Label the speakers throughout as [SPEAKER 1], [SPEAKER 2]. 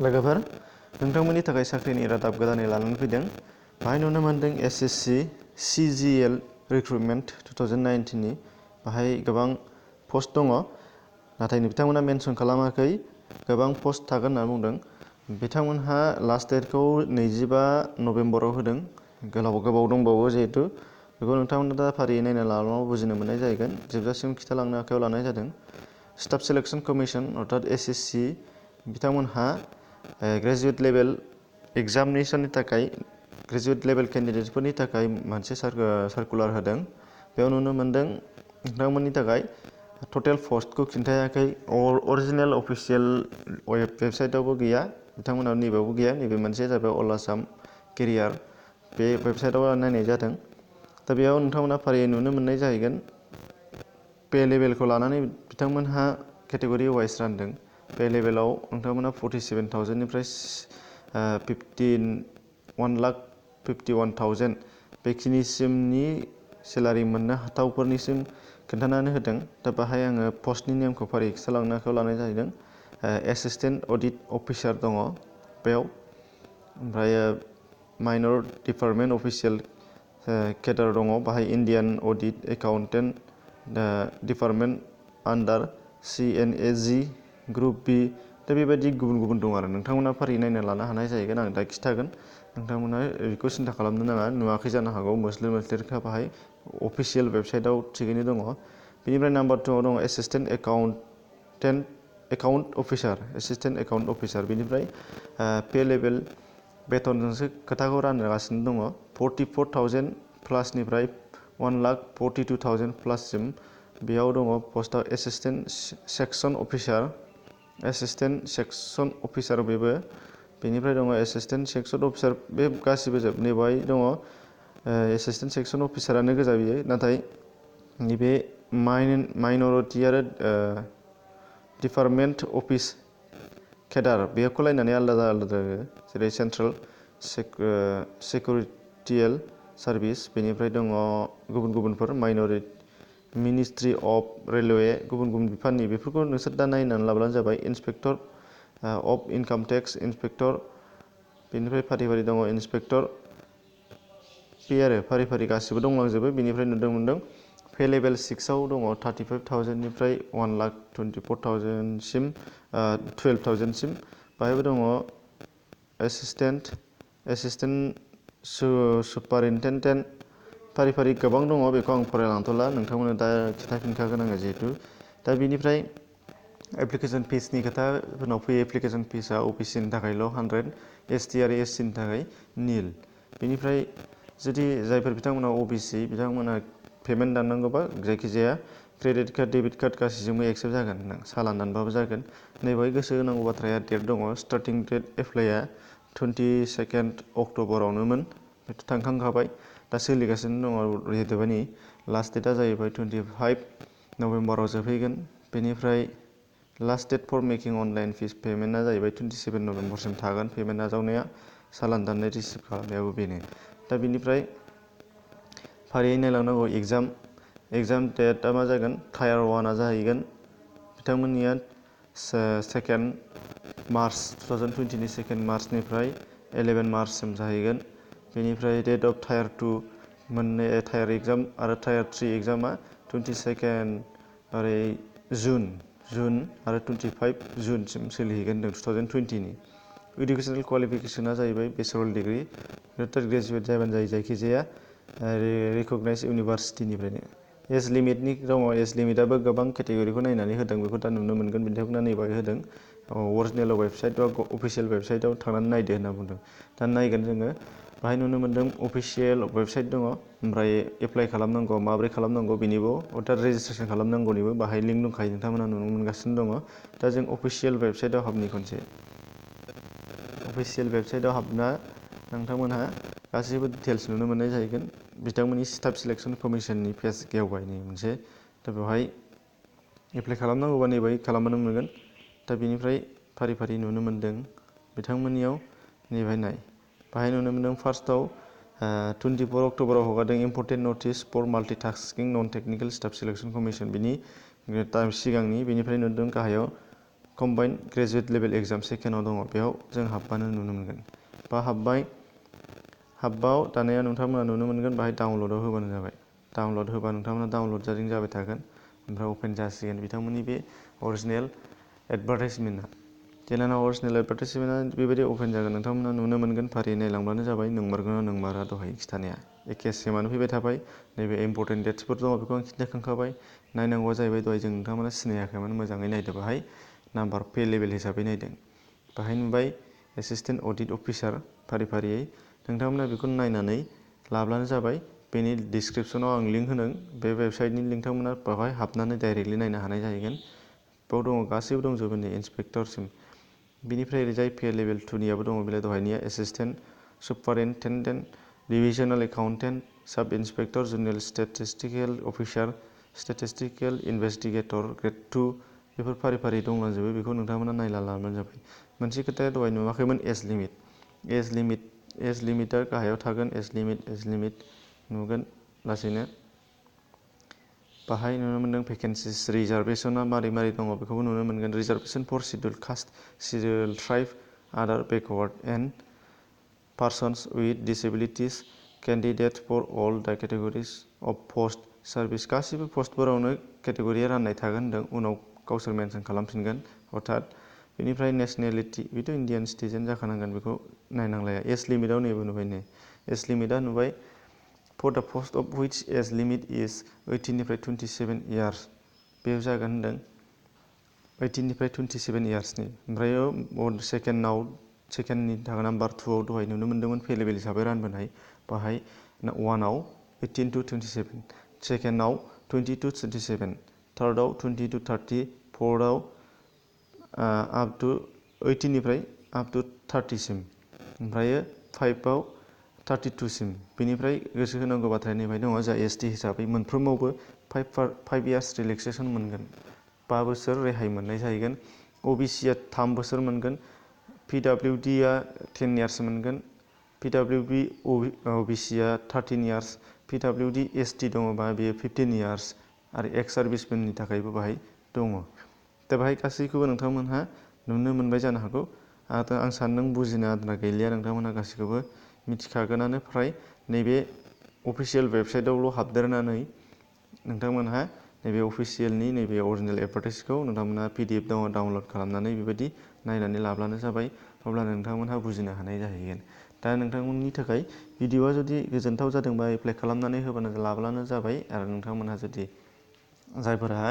[SPEAKER 1] लोगोफोर नोंथांमोननि थाखाय साख्रिनि रादाब गोदानै लानानै फैदों। बाहाय नुनो मोनदों SSC CGL recruitment 2019 नि बाहाय गोबां पोस्ट दङ, नाथाय बिथांमोना मेनसन खालामाखै गोबां पोस्ट थागोन होनना बुंदों। बिथांमोनहा लास्ट डेटखौ 25 नभेम्बराव होदों। गोबाव दंबावो जिहेतु बेखौ नोंथांमोना दा फारियै नायना लानानै बुजिनो मोननाय जागोन। जोबजासिम खिथालांनो आखायाव लानाय जादों। स्टाफ सिलेक्शन कमिशन अर्थात SSC बिथांमोनहा ग्रेजुवेट लेभेल एग्जामिनेशननि थाखाय ग्रेजुवेट लेभेल कैंडिडेट्सफोरनि थाखाय मोनसे सार्कुलार होदों। बेयाव नुनो मोनदों नोंथांमोननि थाखाय टोटेल पोस्टखौ खिन्थायाखै। अरिजिनल अफिशियल वेबसाइटआवबो गैया, बिथांमोनाव नैबेयावबो गैया। नैबे मोनसे जाबाय अल आसाम केरियार, बे वेबसाइटआव नायनाय जादों। दा बेयाव नोंथांमोना फारियै नुनो मोननाय जाहैगोन। पे लेभेलखौ लानानै बिथांमोनहा केटेगरि वाइज रानदों। पे लेभेलाव नोंथांमोना 47,000 निफ्राय 1,51,000 बेखिनिसिमनि सेलारि मोननो हाथावफोरनिसिम खोन्थानानै होदों। दा बाहाय आङो पस्टनि नेमखौ फारियै खिथालांनो आखायाव लानाय जाहैदों। एसिस्टेन्ट अडिट अफिसार दङ बेयाव, ओमफ्राय माइनर डिपार्टमेन्ट अफिसियेल केडार दङ बाहाय इन्डियान अडिट एकाउन्टेन्ट डिपार्टमेन्ट आन्डार CNAG ग्रुप बी। दा बेबायदि गुबुन गुबुन दं आरो नोंथांमोना फारि नायना लानो हानाय जाहैगोन। आं दा खिथागोन, नोंथांमोना बेखौ सिन्था खालामनो नाङा। नुवाखै जानो हागौ, मोस्लिरखा बाहाय अफिसियेल वेबसाइटआव थिगैनो दङ। बेनिफ्राय नाम्बार 2 आव दङ एसिस्टेन्ट एकाउन्ट अफिसार। बेनिफ्राय पे लेभेल बेथनजोंसो खोथाखौ रानगासिनो दङ। 44,000 प्लासनिफ्राय 1,42,000 प्लाससिम बेयाव दङ पस्टआव एसिस्टेन्ट सेक्सन अफिसार बेबो। बेनिफ्राय दङ एसिस्टेन्ट सेक्सन अफिसार, बे गासिबो जोब। नैबेहाय दङ एसिस्टेन्ट सेक्सन अफिसारानो गोजा बियो, नाथाय नैबे माइनरिटि आरो डिपार्टमेन्ट अफिस केडार बेखौ लायनानै आलादा आलादा, जेरै सेन्ट्रेल सेक्युरिटियेल सार्भिस। बेनिफ्राय दङ गुबुन गुबुनफोर माइनरिटि मिनिस्ट्रि अफ रेलवे, गुबुन गुबुन बिफाननि। बेफोरखौ नोंसोर दा नायनानै लाब्लानो जाबाय। Inspector of income tax inspector, बेनिफ्राय फारि फारि दङ इन्सपेक्टर। बे आरो फारि फारि गासिबो दंलांजोबो। बेनिफ्राय नुनो मोनदों पे लेभेल 6 आव दङ 35,000 निफ्राय 1,24,000 12,000 बाहायबो दङ एसिस्टेन्ट सुपारिनटेन्डेन्ट। फारि फारि गोबां दङ, बेखौ आं फरायलांथ'ला, नोंथांमोननो दा खिन्थाफिनखागोन आङो जिहेतु। दा बेनिफ्राय एप्लिकेसन फिसनि खोथाफोरनाव फैयो। एप्लिकेसन फिसआ अबिसिनि थाखायल' 100, ST आरो SCनि थाखाय निल। बेनिफ्राय जुदि जायफोर बिथांमोना OBC बिथांमोना पेमेन्ट दाननांगौबा जायखिजाया क्रेडिट कार्ड डेबिट कार्ड गासैजोंबो एक्सेप्ट जागोन, सालान दानबाबो जागोन। नैबेहाय गोसो होनांगौ बाथ्राया डेट दङ। स्टार्टिं डेट एप्लाइआ 22 अक्ट'बरावनोमोन, बेथ' थांखांखाबाय। दा सोलिगासिनो दङ रेदिबानि। लास्ट डेटआ जाहैबाय 25 नभेम्बराव जोबहैगोन। बेनिफ्राय last date for making online fees पेमेन्टआ जाहैबाय 27 नभेम्बरसिम थागोन। पेमेन्ट आजावनाया, सालान दाननाय रिसिभ खालामनायाबो बेनो। दा बेनिफ्राय फारियै नायलांनांगौ एग्जाम डेटआ मा जागोन। टायार 1आ जाहैगोन बिथांमोननिया 2 मार्च 2020 नि 2 मार्चनिफ्राय 11 मार्चसिम जाहैगोन। बेनिफ्राय डेट अफ टायार 2 मोननै टायार एग्जाम आरो टायार 3 एग्जामा 22 ओरै जुन आरो 25 जुनसिम सोलिहैगोन 2020 नि। इडुकेसनेल क्वालिफिकेसना जाहैबाय बेचलर डिग्री, ग्रेजुवेट जाबानो जायो जायखिजाया रिकगनाइज इउनिभारसिटिनिफ्रायनो। एज लिमिटनि दङ। एज लिमिटआबो गोबां केटेगरिखौ नायनानै होदों, बेखौ दा नुनो मोनगोन। बिथांमोना नैबाहाय होदों अरिजिनेल वेबसाइटआव अफिसियेल वेबसाइटआव थांनानै नायदो होनना बुंदों। दा नायगोन जोङो। बाहाय नुनो मोनदों अफिसियेल वेबसाइट दङ, ओमफ्राय एप्लाइ खालामनांगौ माबोरै खालामनांगौ बेनिबो, अर्थात रेजिस्ट्रेसन खालामनांगौनिबो बाहाय लिंक दंखायो, नोंथांमोना नुनो मोनगासिनो दङ। दा जों अफिसियेल वेबसाइटआव हाबनि खनसे। अफिसियेल वेबसाइटआव हाबना नोंथांमोनहा गासैबो डिटेल्स नुनो मोननाय जाहैगोन। बिथांमोननि स्टाफ सिलेक्शन कमिशननि पेज गेवबायनि मोनसे। दा बेवहाय एप्लाइ खालामनांगौबा नैबाहाय खालामबानो मोनगोन। दा बेनिफ्राय फारि फारि नुनो मोनदों बिथांमोननियाव नैबाहाय नाय। बाहाय नुनो मोनदों फार्स्टआव 24 अक्ट'बराव हगारदों इम्पर्टेन्ट नटिस फर माल्टिटास्किं नन टेक्निकेल स्टाफ सिलेक्शन कमिशन, बिनि सिगांनि। बेनिफ्राय नुदों गाहायाव कम्बाइन ग्रेजुवेट लेभेल एग्जाम सेकेन्डआव दङ बेयाव जों हाबबानो नुनो मोनगोन बा हाब्बाव दानिया नोंथांमोना नुनो मोनगोन बाहाय डाउनल'डआव होबानो जाबाय डाउनल'ड होबा नोंथांमोना डाउनल'ड जाबाय थागोन ओमफ्राय अपेन जासिगोन बिथांमोननि बे अरिजिनेल एडभार्टाइजमेन्टआ जेलाना अरिजिनेल एडभार्टाइजमेन्टआ बेबायदि अपेन जागोन नोंथांमोना नुनो मोनगोन फारियै नायलांबानो जाबाय नंमारगौना नंमारा दहाय खिथानाया एखे सेमानो फैबाय थाबाय नैबे इम्पर्टेन्ट डेट्सफोर दङ बेखौ आं खिन्थाखांखाबाय नायनांगौआ जाहैबाय दहाय जों नोंथांमोना सिनायाखैमोन मोजाङै नायदो बाहाय नाम्बार पे लेभेल हिसाबै नायदों बाहाय नुबाय एसिस्टेन्ट अडिट अफिसार फारियै नोंथांमोना बेखौ नायनानै लाब्लानो जाबाय बेनि डिसक्रिपसनाव आं लिंक होदों बे वेबसाइटनि नोंथांमोना बेवहाय हाबनानै डाइरेक्टलि नायनो हानाय जाहैगोन बेयाव दङ गासैबो दंजोबो नै इन्सपेक्टरसिम बिनिफ्राय ओरैजाय पे लेभेल 2नियाबो दङ बेलाय दहायनिया assistant superintendent divisional accountant sub inspector junior statistical officer statistical investigator grade 2 बेफोर फारि दंलांजोबो बेखौ नोंथांमोना नायला लाबानो जाबाय मोनसे खोथाया दहाय नुवाखैमोन एज लिमिटआ गाहायाव थागोन एज लिमिट नुगोन लासैनो बाहाय नुनो मोनदों भेकेन्सिस रिजार्भेसना मारै दङ बेखौबो नुनो मोनगोन reservation for schedule caste schedule tribe other backward and persons with disabilities candidate for all the categories of post service गासिबो पस्टफोरावनो केटेगरिया राननाय थागोन होनदों उनाव गावसोर मेनसन खालामफिनगोन अर्थात बेनिफ्राय नेसनेलिटि बेथ' इण्डियान सिटिजेन जाखानांगोन बेखौ नायनांलाया एज लिमिटआव नैबो नुबाय नै एज लिमिटआ नुबाय for the post of which age limit is 18निफ्राय 27 इयार्स बे जागोन होनदों 18निफ्राय 27 इयार्सनि ओमफ्राय सेकेन्डनि थाखाय नाम्बार 2आव दहाय नुनो मोन्दोंमोन पे लेभेल हिसाबै रानबोनाय बाहाय 1आव 18 to 27 सेकेन्डआव 20 to 27 थार्डआव 20 to 30 फोर्थआव आप टु 18निफ्राय आप टु 30सिम ओमफ्राय 5आव 32सिम बेनिफ्राय गोसो होनांगौ बाथ्राया नैबे दङ जा एसटि हिसाबै मोनफ्रोमावबो 5 इयार्स रिलेक्सेसन मोनगोन 5 बोसोर रेहाय मोननाय जाहैगोन अबिसिआ 3 बोसोर मोनगोन पिडब्लिउडिआ 10 इयार्स मोनगोन पिडब्लिउबि अबिसिआ 13 इयार्स पिडब्लिउडि एसटि दङबा बेयो 15 इयार्स आरो एक्स सार्भिसमेननि थाखायबो बाहाय दङ दा बाहाय गासैखौबो नोंथांमोनहा नुनो मोनबाय जानो हागौ आं सान्दों बुजिनो आद्रा गैलिया नोंथांमोनहा गासैखौबो मिथिखागोनानो फ्राय नैबे अफिसियेल वेबसाइटआवल' हाबदेरनानै नोंथांमोनहा नैबे अफिसियेलनि नैबे अरिजिनेल एडभार्टाइजखौ नोंथांमोनहा PDF दङ डाउनल'ड खालामनानै बेबायदि नायनानै लाब्लानो जाबाय अब्लानो नोंथांमोनहा बुजिनो हानाय जाहैगोन दा नोंथांमोननि थाखाय भिडिअआ जुदि गोजोनथाव जादोंबा एप्लाइ खालामनानै होबानो लाब्लानो जाबाय आरो नोंथांमोनहा जुदि जायफोरहा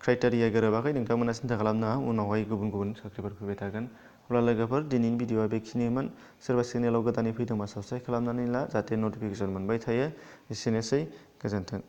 [SPEAKER 1] क्राइटेरिया गोरोबाखै नोंथांमोना सिन्था खालामनाङा उनावहाय गुबुन साख्रिफोर फैबाय थागोन अब्ला लोगोफोर दिनैनि भिडिअआ बेखिनिमोन सोरबा चेनेलाव गोदानै फैदोंबा साबस्क्राइब खालामनानै ला जाहाथे नटिफिकेसन मोनबाय थायो एसेनोसै गोजोन्थों।